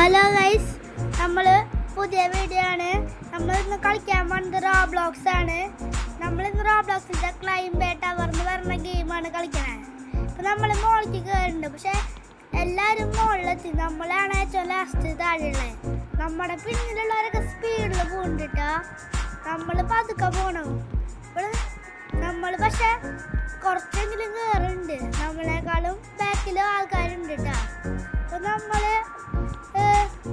Hello guys, നമ്മൾ പുതിയ video ആണ്. നമ്മൾ ഇന്ന് കളിക്കാൻ പോകുന്നത് റോബ്ലോക്സ് ആണ്. നമ്മളിന്ന് റോബ്ലോക്സിൻ്റെ ക്ലൈംബേ ടവർ എന്ന് പറഞ്ഞ ഗെയിമാണ് കളിക്കണേ. ഇപ്പം നമ്മൾ മുകളിലേക്ക് കയറുന്നുണ്ട്, പക്ഷെ എല്ലാവരും മുകളിലെത്തി. നമ്മളാണ് ഏറ്റവും ലാസ്റ്റ് താഴെയുള്ളത്. നമ്മുടെ പിന്നിലുള്ളവരൊക്കെ സ്പീഡിൽ പോകുന്നുണ്ട്. നമ്മൾ പതുക്കെ പോകണം. നമ്മൾ പക്ഷെ കുറച്ചെങ്കിലും കയറുന്നുണ്ട്. നമ്മളെക്കാളും ബാക്കിൽ ആൾക്കാരുണ്ട് കേട്ടോ. അപ്പം നമ്മൾ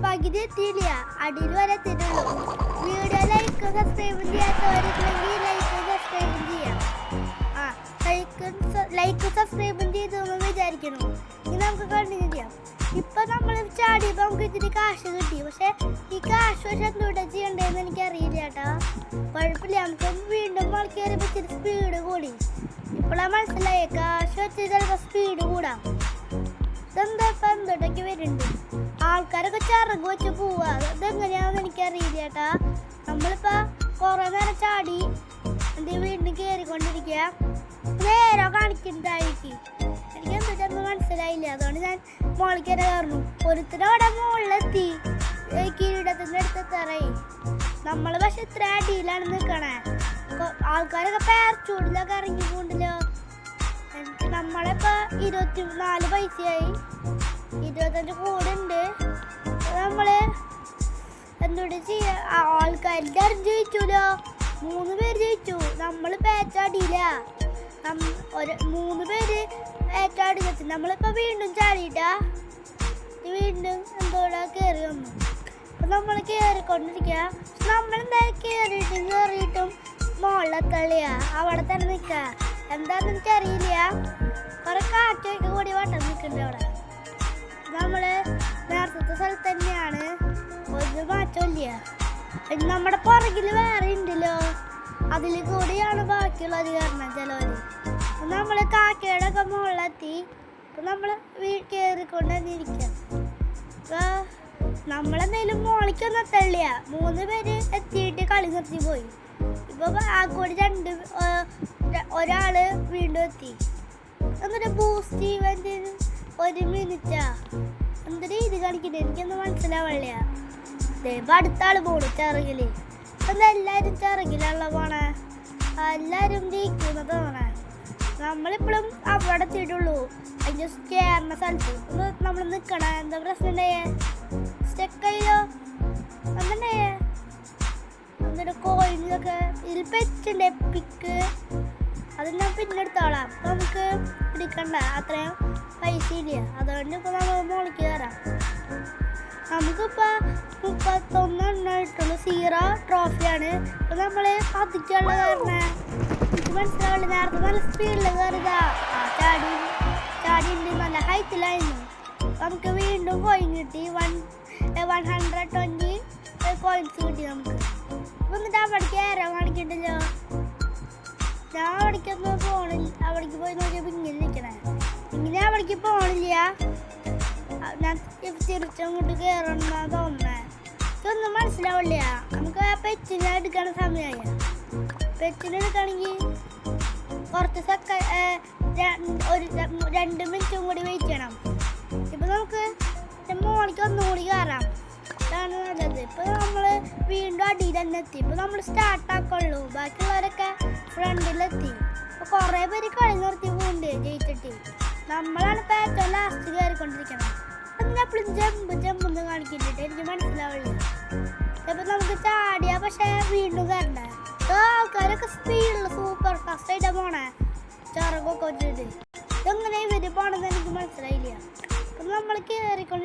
പകുതി എത്തിയില്ല, അടിയിൽ വരെ എത്തിയിട്ടുള്ളൂ. വീഡിയോ ലൈക്ക് സബ്സ്ക്രൈബ് ചെയ്യാത്തവരുണ്ടെങ്കിൽ ലൈക്ക് സബ്സ്ക്രൈബ് ചെയ്യാം. ലൈക്ക് സബ്സ്ക്രൈബും ചെയ്തെന്ന് വിചാരിക്കണം. ഇനി നമുക്ക് കണ്ടിന്യൂ ചെയ്യാം. ഇപ്പം നമ്മൾ ചാടിയപ്പോൾ നമുക്ക് ഇത്തിരി കാശ് കിട്ടി. പക്ഷെ ഈ കാശ് പക്ഷെ എന്തുകൊണ്ടാ ചെയ്യണ്ടേന്ന് എനിക്കറിയില്ല കേട്ടോ. കുഴപ്പമില്ല, നമുക്ക് വീണ്ടും മുകളിൽ കയറിയപ്പോൾ ഇത്തിരി സ്പീഡ് കൂടി. ഇപ്പോഴാണ് മനസ്സിലായി കാശ് വെച്ച് ചിലപ്പോൾ സ്പീഡ് കൂടാം. ഇതെന്താ ഇപ്പം എന്തൊക്കെ വരുന്നുണ്ട്. ആൾക്കാരൊക്കെ ചിറക് വെച്ച് പോവുക. അതെങ്ങനെയാണെന്ന് എനിക്കറിയില്ല ചേട്ടാ. നമ്മളിപ്പോൾ കുറേ നേരം ചാടി വീണ്ടും കയറിക്കൊണ്ടിരിക്കുക. നേരെ കാണിക്കുന്നതായിരിക്കും. എനിക്ക് എന്തൊന്നും മനസ്സിലായില്ല. അതുകൊണ്ട് ഞാൻ മുകളിൽ കയറി കയറുന്നു. ഒരുത്തരം അവിടെ മുകളിലെത്തി, കിരീടത്തിൻ്റെ അടുത്തെത്താറായി. നമ്മൾ പക്ഷെ ഇത്ര അടിയിലാണ് നിൽക്കണേ. ആൾക്കാരൊക്കെ പാരച്ചൂടിലൊക്കെ ഇറങ്ങി പോകണ്ടല്ലോ. നമ്മളിപ്പോൾ 24 പൈസയായി. 25 കൂടെ ഉണ്ട്. നമ്മൾ എന്തുകൊണ്ട് ചെയ്യാ? ആൾക്കാരുടെ ജയിച്ചല്ലോ. 3 പേര് ജയിച്ചു. നമ്മൾ പേച്ചാടിയില്ല. 3 പേര് പേച്ചാടി വെച്ചു. നമ്മളിപ്പോൾ വീണ്ടും ചാടിയിട്ടാ. വീണ്ടും എന്തോടാ കയറി വന്നു. അപ്പം നമ്മൾ കയറിക്കൊണ്ടിരിക്കുക. നമ്മളെന്തായാലും കയറിയിട്ടും മുകളിലെത്തള്ളിയാ. അവിടെ തന്നെ നിൽക്കുക. എന്താണെന്ന് എനിക്കറിയില്ല. കുറെ കാറ്റൊക്കെ കൂടി വട്ടം നിൽക്കുന്നുണ്ട് അവിടെ. നമ്മൾ നേരത്തെ സ്ഥലത്ത് തന്നെയാണ്. ഒരു മാറ്റമില്ല. നമ്മുടെ പുറകിൽ വേറെ ഉണ്ടല്ലോ, അതിൽ കൂടിയാണ് ബാക്കിയുള്ളത് കാരണം ചിലവർ. നമ്മൾ കാക്കയുടെ ഒക്കെ മുകളിലെത്തി. അപ്പം നമ്മൾ കയറിക്കൊണ്ട് തന്നെ ഇരിക്കാം. അപ്പോൾ നമ്മളെന്തെങ്കിലും മുകളിക്കൊന്നും എത്തള്ളിയ. 3 പേര് എത്തിയിട്ട് കളി നിർത്തി പോയി. ഇപ്പോൾ ആ കൂടി ഒരാള് വീണ്ടും എത്തി. എന്നിട്ട് ബൂസ്റ്റ് ഇവന്റിന് 1 മിനിറ്റാ. എന്തൊരു ഇത് കാണിക്കുന്നത് എനിക്കൊന്നും മനസ്സിലാവില്ല. ഇപ്പം അടുത്ത ആള് പോണു ചിറകില്. അപ്പം എല്ലാവരും ചിറകിലുള്ള പോണേ. എല്ലാവരും ജയിക്കുന്ന തോന്നണേ. നമ്മളിപ്പോഴും അവിടെ എത്തിയിട്ടുള്ളൂ. അതിൻ്റെ കയറുന്ന സ്ഥലത്ത് നമ്മൾ നിൽക്കണ. എന്താ പ്രശ്നം ഉണ്ടായേ? സ്റ്റെക്കല്ലോ എന്തുണ്ടായേ? എന്നിട്ട് കോയിനൊക്കെ ഇതിൽ പെറ്റുണ്ട്. എപ്പിക്ക് അത് ഞാൻ പിന്നെ എടുത്തോളാം. അപ്പം നമുക്ക് എടുക്കണ്ട, അത്രയും പൈസ ഇല്ല. അതുകൊണ്ട് ഇപ്പോൾ നമ്മൾ മുകളിൽ കയറാം. നമുക്കിപ്പോൾ 31 ഇട്ടുള്ളൂ. 0 ട്രോഫിയാണ്. ഇപ്പം നമ്മൾ പതിക്കുള്ള കാരണം എനിക്ക് മനസ്സിലാവില്ല. നേരത്തെ നല്ല സ്പീഡിൽ കയറുക. ചാടിയുണ്ട്. നല്ല ഹൈറ്റിലായിരുന്നു. നമുക്ക് വീണ്ടും കോയിൻ കിട്ടി. 120 കോയിൻസ് കിട്ടി നമുക്ക്. എന്നിട്ട് അവിടേക്ക് ഏരോ കാണിക്കണ്ടല്ലോ. ഞാൻ അവിടേക്കൊന്നും പോണില്ല. അവിടേക്ക് പോയി നോക്കിയപ്പോൾ ഇങ്ങനെ നിൽക്കണേ. ഇങ്ങനെ അവിടേക്ക് പോണില്ല. ഞാൻ തിരിച്ചങ്ങോട്ട് കയറണമെന്നാണ് തോന്നണേ. ഇതൊന്നും മനസ്സിലാവില്ല. നമുക്ക് ആ പെറ്റിനെ എടുക്കണ സമയമായ. പെറ്റിനെ എടുക്കണമെങ്കിൽ കുറച്ച് ഒരു 2 മിനിറ്റും കൂടി വെയിറ്റ് ചെയ്യണം. ഇപ്പം നമുക്ക് മോളിക്ക് ഒന്നും കൂടി കയറാം. ഇതാണ് നല്ലത്. ഇപ്പോൾ നമ്മൾ വീണ്ടും അടിയിൽ തന്നെ എത്തി. ഇപ്പോൾ നമ്മൾ സ്റ്റാർട്ടാക്കുള്ളൂ. ബാക്കിയുള്ളവരൊക്കെ ഫ്രണ്ടിലെത്തി. അപ്പോൾ കുറേ പേര് കളി നിർത്തി പോകുന്നുണ്ട് ജയിച്ചിട്ട്. നമ്മളാണ് ഇപ്പോൾ ഏറ്റവും ലാസ്റ്റ് കയറിക്കൊണ്ടിരിക്കണം. അതിനെപ്പോഴും ജമ്പൊന്നും കാണിക്കുന്നുണ്ട്. എനിക്ക് മനസ്സിലാവില്ല. ഇപ്പം നമുക്ക് ചാടിയാൽ പക്ഷേ വീണ്ടും കയറണ്ടേ. ആൾക്കാരൊക്കെ സ്പീഡിൽ സൂപ്പർ ഫാസ്റ്റായിട്ടാണ് പോണേ. ചിറകൊക്കെ വെച്ചിട്ട് ഇതെങ്ങനെ ഇവർ പോകണമെന്ന് എനിക്ക് മനസ്സിലായില്ല. അപ്പം നമ്മൾ കയറിക്കൊണ്ട്